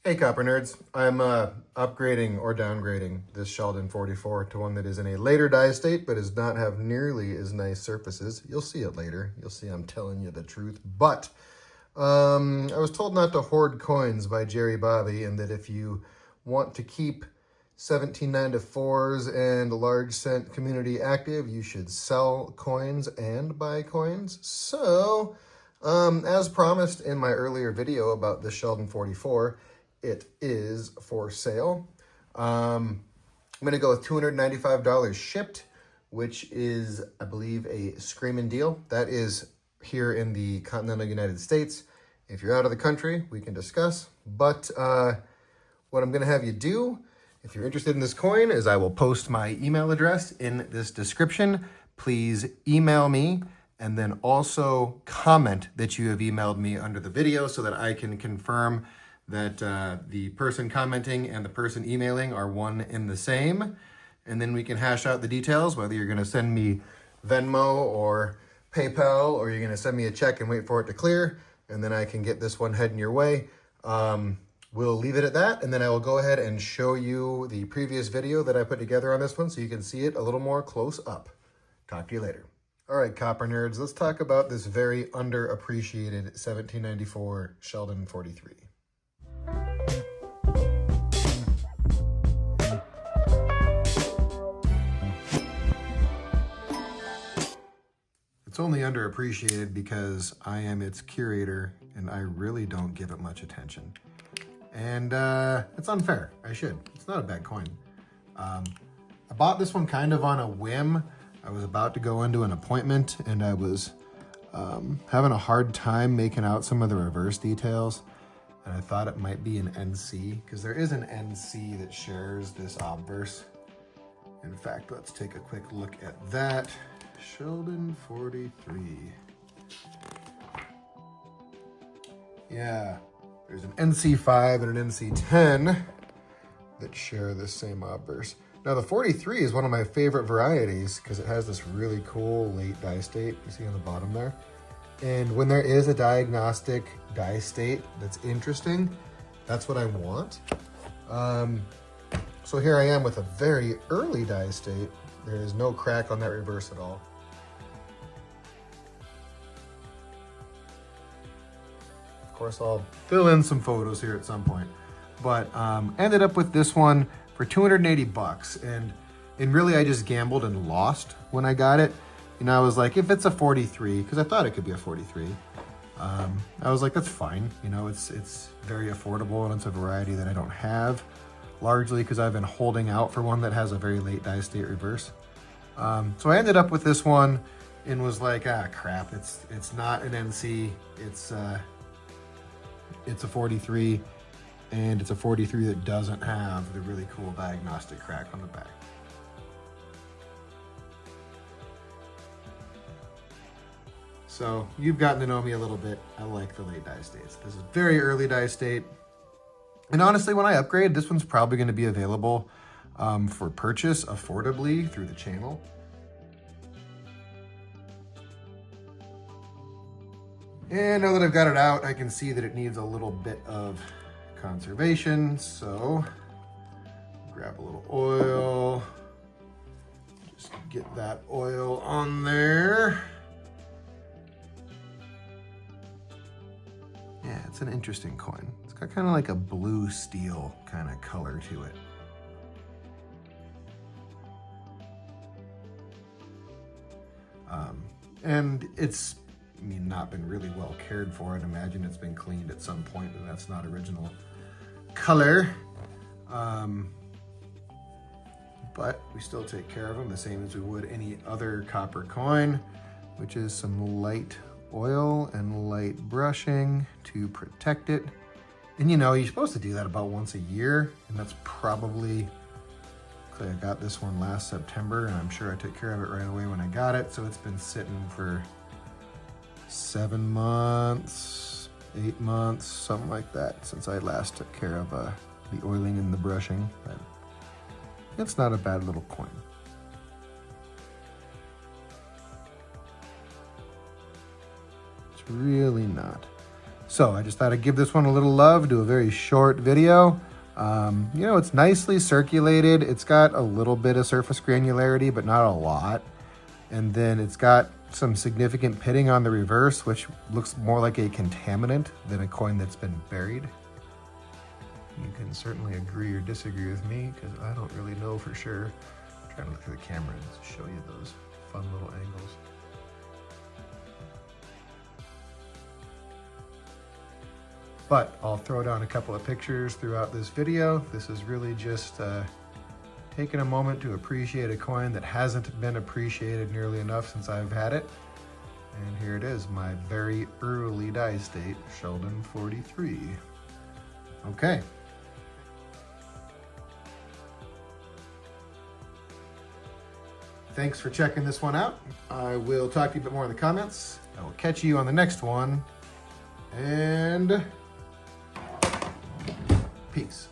Hey Copper Nerds, I'm upgrading or downgrading this Sheldon 44 to one that is in a later die state but does not have nearly as nice surfaces. You'll see it later. You'll see I'm telling you the truth. But I was told not to hoard coins by Jerry Bobby, and that if you want to keep 1794s and large cent community active, you should sell coins and buy coins. So, as promised in my earlier video about the Sheldon 44, it is for sale. I'm going to go with $295 shipped, which is, I believe, a screaming deal. That is here in the continental United States. If you're out of the country, we can discuss. But what I'm going to have you do, if you're interested in this coin, is I will post my email address in this description. Please email me and then also comment that you have emailed me under the video so that I can confirm that the person commenting and the person emailing are one and the same. And then we can hash out the details, whether you're going to send me Venmo or PayPal, or you're going to send me a check and wait for it to clear, and then I can get this one heading your way. We'll leave it at that, and then I will go ahead and show you the previous video that I put together on this one so you can see it a little more close up. Talk to you later. All right, Copper Nerds, let's talk about this very underappreciated 1794 Sheldon 43. It's only underappreciated because I am its curator and I really don't give it much attention. And it's unfair. I should. It's not a bad coin. I bought this one kind of on a whim. I was about to go into an appointment and I was having a hard time making out some of the reverse details. And I thought it might be an NC, because there is an NC that shares this obverse. In fact, let's take a quick look at that. Sheldon 43. Yeah, there's an NC5 and an NC10 that share the same obverse. Now the 43 is one of my favorite varieties because it has this really cool late die state. You see on the bottom there? And when there is a diagnostic die state that's interesting, that's what I want. So here I am with a very early die state. There is no crack on that reverse at all. Of course, I'll fill in some photos here at some point. But ended up with this one for 280 bucks. And really, I just gambled and lost when I got it. You know, I was like, if it's a 43, because I thought it could be a 43, I was like, that's fine. You know, it's very affordable and it's a variety that I don't have, largely because I've been holding out for one that has a very late die state reverse. So I ended up with this one and was like, ah, crap, it's not an NC, it's a 43, and it's a 43 that doesn't have the really cool diagnostic crack on the back. So you've gotten to know me a little bit. I like the late die states. This is very early die state. And honestly, when I upgrade, this one's probably going to be available for purchase affordably through the channel. And now that I've got it out, I can see that it needs a little bit of conservation. So grab a little oil, just get that oil on there. Yeah, it's an interesting coin. It's got kind of like a blue steel kind of color to it. And it's, I mean, not been really well cared for. I'd imagine it's been cleaned at some point, and that's not original color. But we still take care of them the same as we would any other copper coin, which is some light oil and light brushing to protect it. And you know, you're supposed to do that about once a year, and that's probably, I got this one last September, and I'm sure I took care of it right away when I got it, so it's been sitting for 7 months, 8 months, something like that, since I last took care of the oiling and the brushing. But it's not a bad little coin. It's really not. So I just thought I'd give this one a little love, do a very short video. You know, it's nicely circulated. It's got a little bit of surface granularity, but not a lot. And then it's got some significant pitting on the reverse, which looks more like a contaminant than a coin that's been buried. You can certainly agree or disagree with me, because I don't really know for sure. I'm trying to look through the camera and show you those fun little angles. But I'll throw down a couple of pictures throughout this video. This is really just taking a moment to appreciate a coin that hasn't been appreciated nearly enough since I've had it. And here it is, my very early die state Sheldon 43. Okay. Thanks for checking this one out. I will talk to you a bit more in the comments. I will catch you on the next one. And peace.